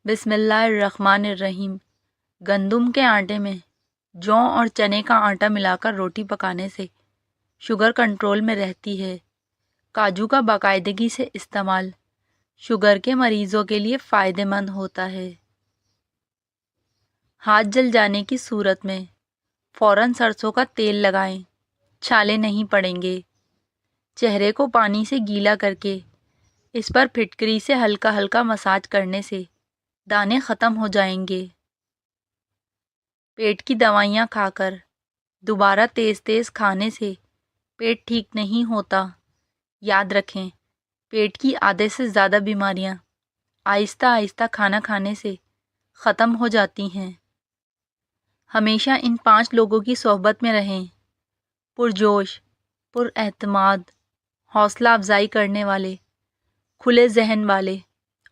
بسم اللہ الرحمن الرحیم۔ گندم کے آٹے میں جو اور چنے کا آٹا ملا کر روٹی پکانے سے شوگر کنٹرول میں رہتی ہے۔ کاجو کا باقاعدگی سے استعمال شوگر کے مریضوں کے لیے فائدہ مند ہوتا ہے۔ ہاتھ جل جانے کی صورت میں فوراً سرسوں کا تیل لگائیں، چھالے نہیں پڑیں گے۔ چہرے کو پانی سے گیلا کر کے اس پر پھٹکری سے ہلکا ہلکا مساج کرنے سے دانے ختم ہو جائیں گے۔ پیٹ کی دوائیاں کھا کر دوبارہ تیز تیز کھانے سے پیٹ ٹھیک نہیں ہوتا۔ یاد رکھیں، پیٹ کی آدھے سے زیادہ بیماریاں آہستہ آہستہ کھانا کھانے سے ختم ہو جاتی ہیں۔ ہمیشہ ان 5 لوگوں کی صحبت میں رہیں: پرجوش، پر اعتماد، حوصلہ افزائی کرنے والے، کھلے ذہن والے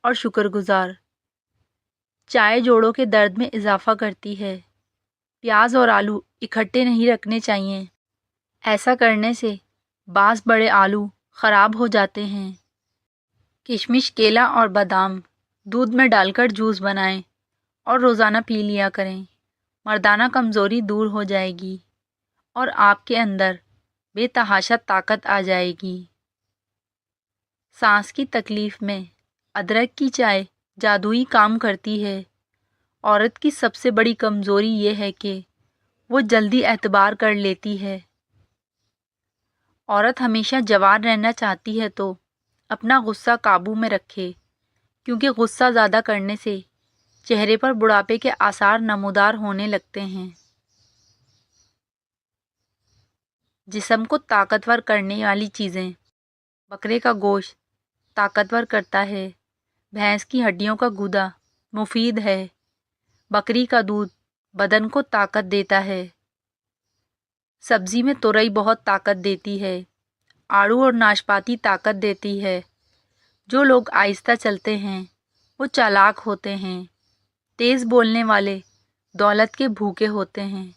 اور شکر گزار۔ چائے جوڑوں کے درد میں اضافہ کرتی ہے۔ پیاز اور آلو اکٹھے نہیں رکھنے چاہیے، ایسا کرنے سے بعض بڑے آلو خراب ہو جاتے ہیں۔ کشمش، کیلا اور بادام دودھ میں ڈال کر جوس بنائیں اور روزانہ پی لیا کریں۔ مردانہ کمزوری دور ہو جائے گی اور آپ کے اندر بے تحاشا طاقت آ جائے گی۔ سانس کی تکلیف میں ادرک کی چائے جادوئی کام کرتی ہے۔ عورت کی سب سے بڑی کمزوری یہ ہے کہ وہ جلدی اعتبار کر لیتی ہے۔ عورت ہمیشہ جوان رہنا چاہتی ہے تو اپنا غصہ قابو میں رکھے، کیونکہ غصہ زیادہ کرنے سے چہرے پر بڑھاپے کے آثار نمودار ہونے لگتے ہیں۔ جسم کو طاقتور کرنے والی چیزیں: بکرے کا گوشت طاقتور کرتا ہے۔ بھینس کی ہڈیوں کا گودا مفید ہے۔ بکری کا دودھ بدن کو طاقت دیتا ہے۔ سبزی میں تورئی بہت طاقت دیتی ہے۔ آڑو اور ناشپاتی طاقت دیتی ہے۔ جو لوگ آہستہ چلتے ہیں وہ چالاک ہوتے ہیں۔ تیز بولنے والے دولت کے بھوکے ہوتے ہیں۔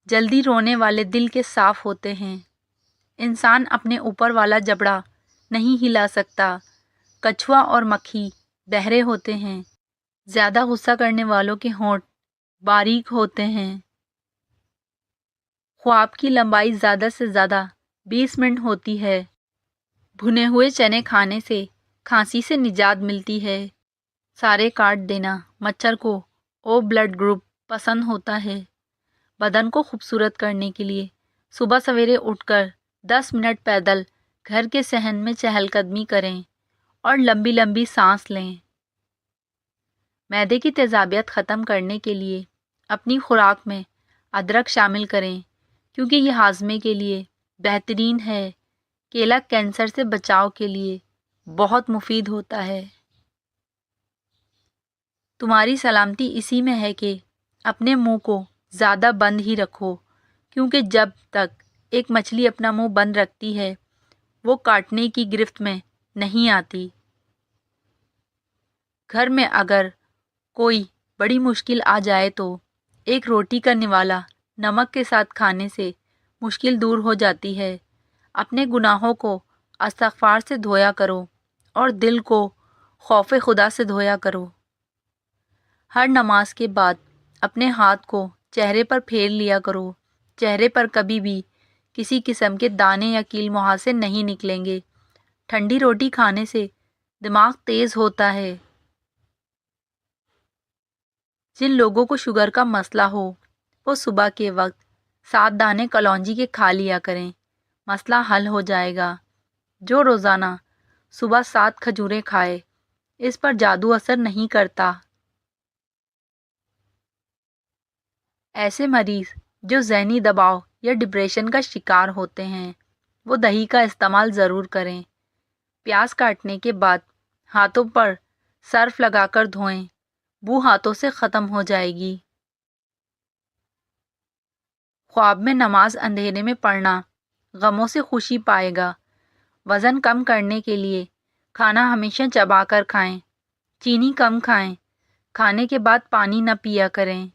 جلدی رونے والے دل کے صاف ہوتے ہیں۔ انسان اپنے اوپر والا جبڑا نہیں ہلا سکتا۔ کچھوا اور مکھی بہرے ہوتے ہیں۔ زیادہ غصہ کرنے والوں کے ہونٹ باریک ہوتے ہیں۔ خواب کی لمبائی زیادہ سے زیادہ 20 منٹ ہوتی ہے۔ بھنے ہوئے چنے کھانے سے کھانسی سے نجات ملتی ہے۔ سارے کاٹ دینا: مچھر کو او بلڈ گروپ پسند ہوتا ہے۔ بدن کو خوبصورت کرنے کے لیے صبح سویرے اٹھ کر 10 منٹ پیدل گھر کے صحن میں چہل قدمی کریں اور لمبی لمبی سانس لیں۔ معدے کی تیزابیت ختم کرنے کے لیے اپنی خوراک میں ادرک شامل کریں، کیونکہ یہ ہاضمے کے لیے بہترین ہے۔ کیلا کینسر سے بچاؤ کے لیے بہت مفید ہوتا ہے۔ تمہاری سلامتی اسی میں ہے کہ اپنے منہ کو زیادہ بند ہی رکھو، کیونکہ جب تک ایک مچھلی اپنا منہ بند رکھتی ہے وہ کاٹنے کی گرفت میں نہیں آتی۔ گھر میں اگر کوئی بڑی مشکل آ جائے تو ایک روٹی کا نوالا نمک کے ساتھ کھانے سے مشکل دور ہو جاتی ہے۔ اپنے گناہوں کو استغفار سے دھویا کرو اور دل کو خوف خدا سے دھویا کرو۔ ہر نماز کے بعد اپنے ہاتھ کو چہرے پر پھیر لیا کرو۔ چہرے پر کبھی بھی کسی قسم کے دانے یا کیل مہاسے نہیں نکلیں گے۔ ٹھنڈی روٹی کھانے سے دماغ تیز ہوتا ہے۔ جن لوگوں کو شوگر کا مسئلہ ہو وہ صبح کے وقت 7 دانے کلونجی کے کھا لیا کریں، مسئلہ حل ہو جائے گا۔ جو روزانہ صبح 7 کھجوریں کھائے اس پر جادو اثر نہیں کرتا۔ ایسے مریض جو ذہنی دباؤ یا ڈپریشن کا شکار ہوتے ہیں وہ دہی کا استعمال ضرور کریں۔ پیاز کاٹنے کے بعد ہاتھوں پر سرف لگا کر دھوئیں، بو ہاتھوں سے ختم ہو جائے گی۔ خواب میں نماز اندھیرے میں پڑھنا غموں سے خوشی پائے گا۔ وزن کم کرنے کے لیے کھانا ہمیشہ چبا کر کھائیں۔ چینی کم کھائیں۔ کھانے کے بعد پانی نہ پیا کریں۔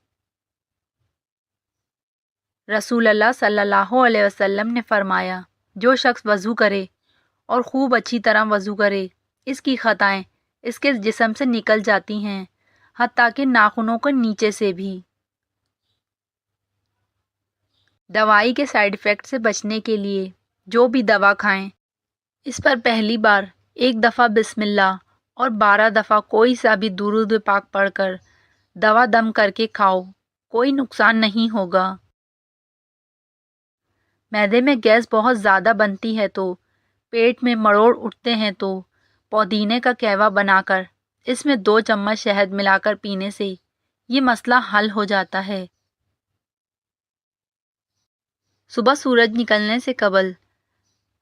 رسول اللہ صلی اللہ علیہ وسلم نے فرمایا، جو شخص وضو کرے اور خوب اچھی طرح وضو کرے اس کی خطائیں اس کے جسم سے نکل جاتی ہیں، حتیٰ کہ ناخنوں کے نیچے سے بھی۔ دوائی کے سائیڈ ایفیکٹ سے بچنے کے لیے جو بھی دوا کھائیں، اس پر پہلی بار 1 دفعہ بسم اللہ اور 12 دفعہ کوئی سا بھی درود پاک پڑھ کر دوا دم کر کے کھاؤ، کوئی نقصان نہیں ہوگا۔ معدے میں گیس بہت زیادہ بنتی ہے تو پیٹ میں مروڑ اٹھتے ہیں تو پودینے کا قہوہ بنا کر اس میں 2 چمچ شہد ملا کر پینے سے یہ مسئلہ حل ہو جاتا ہے۔ صبح سورج نکلنے سے قبل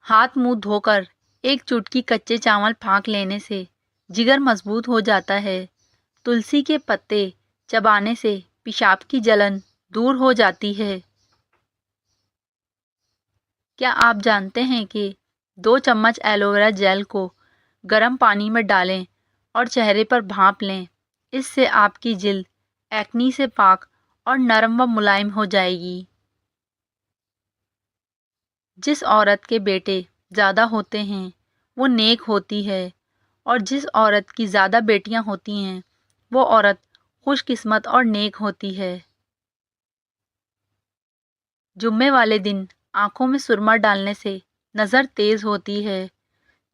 ہاتھ منہ دھو کر 1 چٹکی کچے چاول پھانک لینے سے جگر مضبوط ہو جاتا ہے۔ تلسی کے پتے چبانے سے پیشاب کی جلن دور ہو جاتی ہے۔ کیا آپ جانتے ہیں کہ 2 چمچ ایلو ویرا جیل کو گرم پانی میں ڈالیں اور چہرے پر بھاپ لیں؟ اس سے آپ کی جلد ایکنی سے پاک اور نرم و ملائم ہو جائے گی۔ جس عورت کے بیٹے زیادہ ہوتے ہیں وہ نیک ہوتی ہے، اور جس عورت کی زیادہ بیٹیاں ہوتی ہیں وہ عورت خوش قسمت اور نیک ہوتی ہے۔ جمعے والے دن آنکھوں میں سرما ڈالنے سے نظر تیز ہوتی ہے۔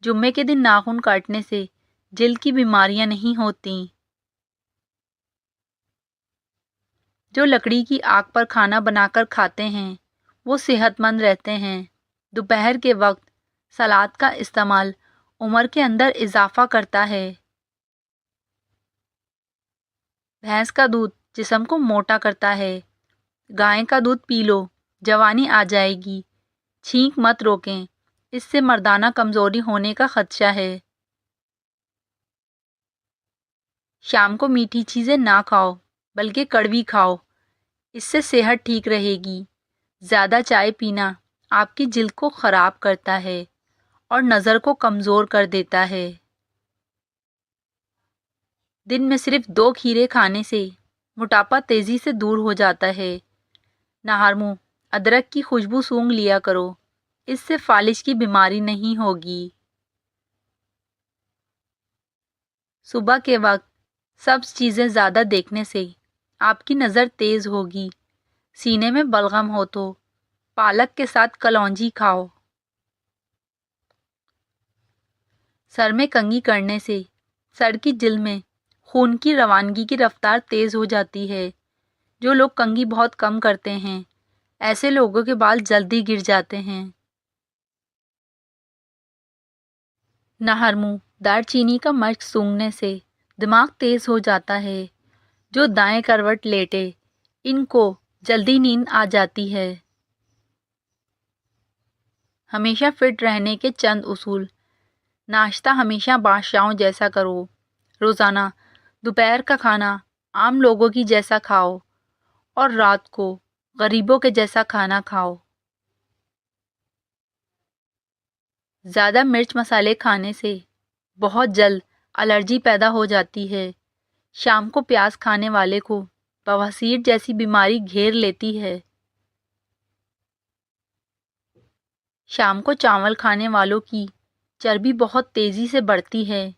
جمعے کے دن ناخن کاٹنے سے جلد کی بیماریاں نہیں ہوتیں۔ جو لکڑی کی آگ پر کھانا بنا کر کھاتے ہیں وہ صحت مند رہتے ہیں۔ دوپہر کے وقت سلاد کا استعمال عمر کے اندر اضافہ کرتا ہے۔ بھینس کا دودھ جسم کو موٹا کرتا ہے۔ گائے کا دودھ پی لو، جوانی آ جائے گی۔ چھینک مت روکیں، اس سے مردانہ کمزوری ہونے کا خدشہ ہے۔ شام کو میٹھی چیزیں نہ کھاؤ بلکہ کڑوی کھاؤ، اس سے صحت ٹھیک رہے گی۔ زیادہ چائے پینا آپ کی جلد کو خراب کرتا ہے اور نظر کو کمزور کر دیتا ہے۔ دن میں صرف 2 کھیرے کھانے سے موٹاپا تیزی سے دور ہو جاتا ہے۔ نہار منہ ادرک کی خوشبو سونگھ لیا کرو، اس سے فالج کی بیماری نہیں ہوگی۔ صبح کے وقت سبز چیزیں زیادہ دیکھنے سے آپ کی نظر تیز ہوگی۔ سینے میں بلغم ہو تو پالک کے ساتھ کلونجی کھاؤ۔ سر میں کنگھی کرنے سے سر کی جلد میں خون کی روانگی کی رفتار تیز ہو جاتی ہے۔ جو لوگ کنگھی بہت کم کرتے ہیں ایسے لوگوں کے بال جلدی گر جاتے ہیں۔ نہر منہ دار چینی کا مشق سونگھنے سے دماغ تیز ہو جاتا ہے۔ جو دائیں کروٹ لیٹے ان کو جلدی نیند آ جاتی ہے۔ ہمیشہ فٹ رہنے کے چند اصول۔ ناشتہ ہمیشہ بادشاہوں جیسا کرو۔ روزانہ دوپہر کا کھانا عام لوگوں کی جیسا کھاؤ اور رات کو غریبوں کے جیسا کھانا کھاؤ۔ زیادہ مرچ مسالے کھانے سے بہت جلد الرجی پیدا ہو جاتی ہے۔ شام کو پیاز کھانے والے کو بواسیر جیسی بیماری گھیر لیتی ہے۔ شام کو چاول کھانے والوں کی چربی بہت تیزی سے بڑھتی ہے۔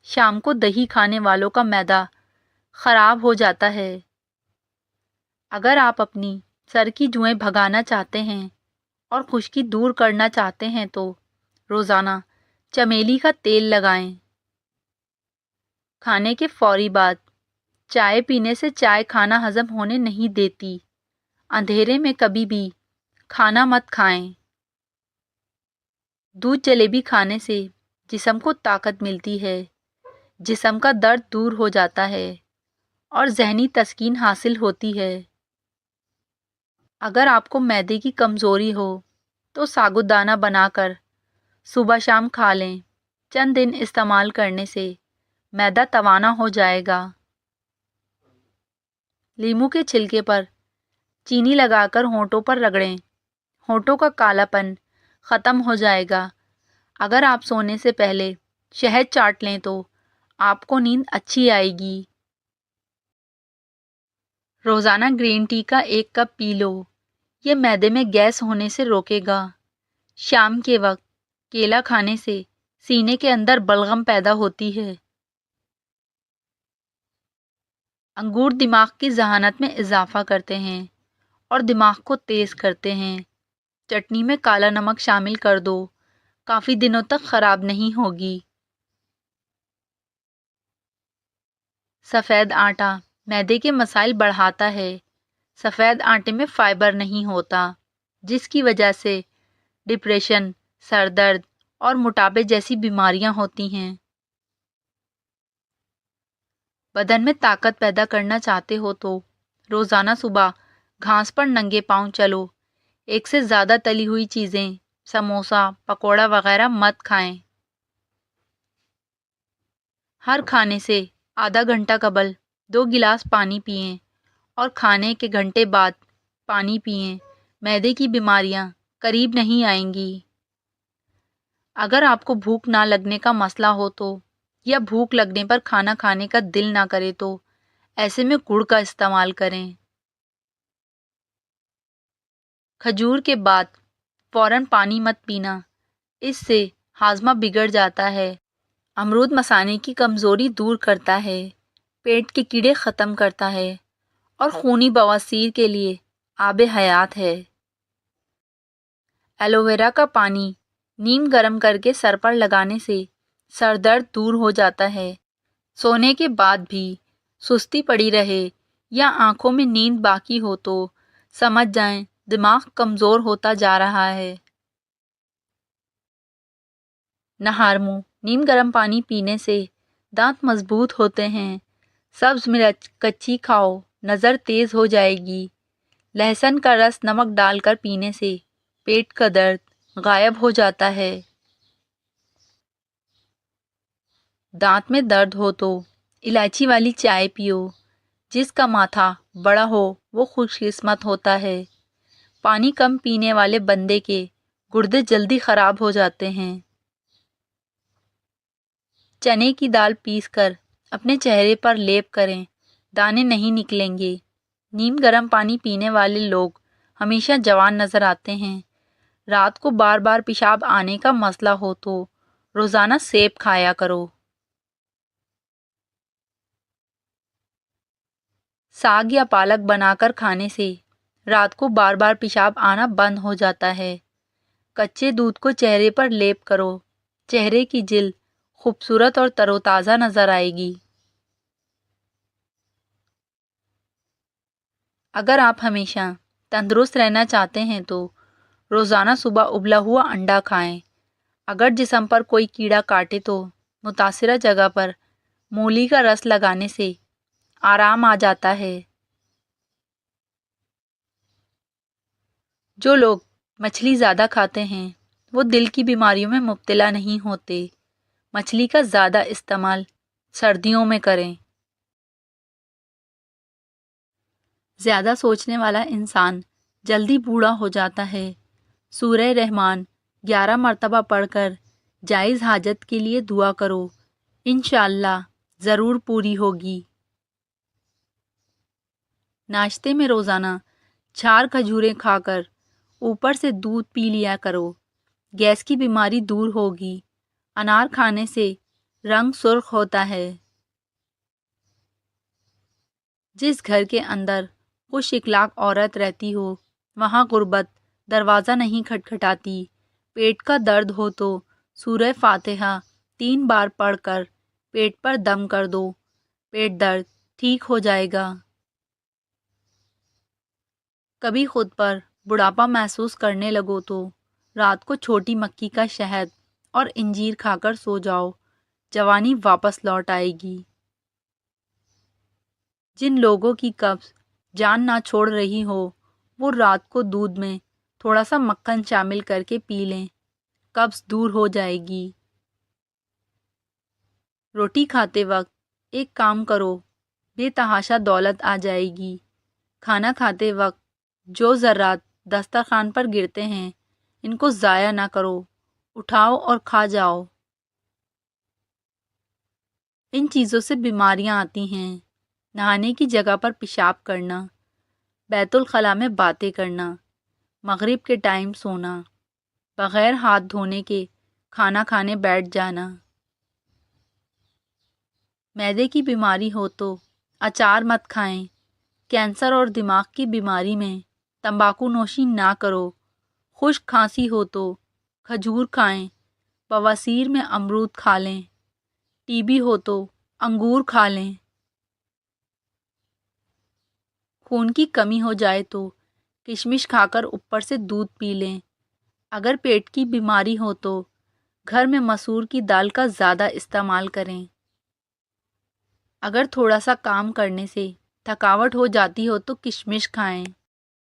شام کو دہی کھانے والوں کا معدہ خراب ہو جاتا ہے۔ اگر آپ اپنی سر کی جوئیں بھگانا چاہتے ہیں اور خشکی دور کرنا چاہتے ہیں تو روزانہ چمیلی کا تیل لگائیں۔ کھانے کے فوری بعد چائے پینے سے چائے کھانا ہضم ہونے نہیں دیتی۔ اندھیرے میں کبھی بھی کھانا مت کھائیں۔ دودھ جلیبی کھانے سے جسم کو طاقت ملتی ہے، جسم کا درد دور ہو جاتا ہے اور ذہنی تسکین حاصل ہوتی ہے۔ اگر آپ کو معدے کی کمزوری ہو تو ساگودانہ بنا کر صبح شام کھا لیں۔ چند دن استعمال کرنے سے معدہ توانا ہو جائے گا۔ لیموں کے چھلکے پر چینی لگا کر ہونٹوں پر رگڑیں، ہونٹوں کا کالا پن ختم ہو جائے گا۔ اگر آپ سونے سے پہلے شہد چاٹ لیں تو آپ کو نیند اچھی آئے گی۔ روزانہ گرین ٹی کا 1 کپ پی لو، یہ معدے میں گیس ہونے سے روکے گا۔ شام کے وقت کیلا کھانے سے سینے کے اندر بلغم پیدا ہوتی ہے۔ انگور دماغ کی ذہانت میں اضافہ کرتے ہیں اور دماغ کو تیز کرتے ہیں۔ چٹنی میں کالا نمک شامل کر دو، کافی دنوں تک خراب نہیں ہوگی۔ سفید آٹا معدے کے مسائل بڑھاتا ہے۔ سفید آٹے میں فائبر نہیں ہوتا، جس کی وجہ سے ڈپریشن، سر درد اور موٹاپے جیسی بیماریاں ہوتی ہیں۔ بدن میں طاقت پیدا کرنا چاہتے ہو تو روزانہ صبح گھاس پر ننگے پاؤں چلو۔ ایک سے زیادہ تلی ہوئی چیزیں، سموسا، پکوڑا وغیرہ مت کھائیں۔ ہر کھانے سے آدھا گھنٹہ قبل 2 گلاس پانی پئیں اور کھانے کے گھنٹے بعد پانی پئیں۔ معدے کی بیماریاں قریب نہیں آئیں گی۔ اگر آپ کو بھوک نہ لگنے کا مسئلہ ہو تو یا بھوک لگنے پر کھانا کھانے کا دل نہ کرے تو ایسے میں گڑ کا استعمال کریں۔ کھجور کے بعد فوراً پانی مت پینا، اس سے ہاضمہ بگڑ جاتا ہے۔ امرود مثانے کی کمزوری دور کرتا ہے، پیٹ کے کیڑے ختم کرتا ہے اور خونی بواسیر کے لیے آب حیات ہے۔ ایلو ویرا کا پانی نیم گرم کر کے سر پر لگانے سے سر درد دور ہو جاتا ہے۔ سونے کے بعد بھی سستی پڑی رہے یا آنکھوں میں نیند باقی ہو تو سمجھ جائیں دماغ کمزور ہوتا جا رہا ہے۔ نہار منہ نیم گرم پانی پینے سے دانت مضبوط ہوتے ہیں۔ سبز مرچ کچی کھاؤ، نظر تیز ہو جائے گی۔ لہسن کا رس نمک ڈال کر پینے سے پیٹ کا درد غائب ہو جاتا ہے۔ دانت میں درد ہو تو الائچی والی چائے پیو۔ جس کا ماتھا بڑا ہو وہ خوش قسمت ہوتا ہے۔ پانی کم پینے والے بندے کے گردے جلدی خراب ہو جاتے ہیں۔ چنے کی دال پیس کر اپنے چہرے پر لیپ کریں، دانے نہیں نکلیں گے۔ نیم گرم پانی پینے والے لوگ ہمیشہ جوان نظر آتے ہیں۔ رات کو بار بار پیشاب آنے کا مسئلہ ہو تو روزانہ سیب کھایا کرو۔ ساگ یا پالک بنا کر کھانے سے رات کو بار بار پیشاب آنا بند ہو جاتا ہے۔ کچے دودھ کو چہرے پر لیپ کرو، چہرے کی جلد خوبصورت اور تر و تازہ نظر آئے گی۔ اگر آپ ہمیشہ تندرست رہنا چاہتے ہیں تو روزانہ صبح ابلا ہوا انڈا کھائیں۔ اگر جسم پر کوئی کیڑا کاٹے تو متاثرہ جگہ پر مولی کا رس لگانے سے آرام آ جاتا ہے۔ جو لوگ مچھلی زیادہ کھاتے ہیں وہ دل کی بیماریوں میں مبتلا نہیں ہوتے۔ مچھلی کا زیادہ استعمال سردیوں میں کریں۔ زیادہ سوچنے والا انسان جلدی بوڑھا ہو جاتا ہے۔ سورہ رحمان 11 مرتبہ پڑھ کر جائز حاجت کے لیے دعا کرو، انشاءاللہ ضرور پوری ہوگی۔ ناشتے میں روزانہ 4 کھجوریں کھا کر اوپر سے دودھ پی لیا کرو، گیس کی بیماری دور ہوگی۔ انار کھانے سے رنگ سرخ ہوتا ہے۔ جس گھر کے اندر خوش اخلاق عورت رہتی ہو وہاں غربت دروازہ نہیں کھٹکھٹاتی۔ پیٹ کا درد ہو تو سورہ فاتحہ 3 بار پڑھ کر پیٹ پر دم کر دو، پیٹ درد ٹھیک ہو جائے گا۔ کبھی خود پر بڑھاپا محسوس کرنے لگو تو رات کو چھوٹی مکھی کا شہد اور انجیر کھا کر سو جاؤ، جوانی واپس لوٹ آئے گی۔ جن لوگوں کی قبض جان نہ چھوڑ رہی ہو وہ رات کو دودھ میں تھوڑا سا مکھن شامل کر کے پی لیں، قبض دور ہو جائے گی۔ روٹی کھاتے وقت ایک کام کرو، بے تحاشا دولت آ جائے گی۔ کھانا کھاتے وقت جو ذرات دسترخوان پر گرتے ہیں ان کو ضائع نہ کرو، اٹھاؤ اور کھا جاؤ۔ ان چیزوں سے بیماریاں آتی ہیں۔ نہانے کی جگہ پر پیشاب کرنا، بیت الخلاء میں باتیں کرنا، مغرب کے ٹائم سونا، بغیر ہاتھ دھونے کے کھانا کھانے بیٹھ جانا۔ معدے کی بیماری ہو تو اچار مت کھائیں۔ کینسر اور دماغ کی بیماری میں تمباکو نوشی نہ کرو۔ خشک کھانسی ہو تو کھجور کھائیں۔ بواسیر میں امرود کھا لیں۔ ٹی بی ہو تو انگور کھا لیں۔ خون کی کمی ہو جائے تو کشمش کھا کر اوپر سے دودھ پی لیں۔ اگر پیٹ کی بیماری ہو تو گھر میں مسور کی دال کا زیادہ استعمال کریں۔ اگر تھوڑا سا کام کرنے سے تھکاوٹ ہو جاتی ہو تو کشمش کھائیں۔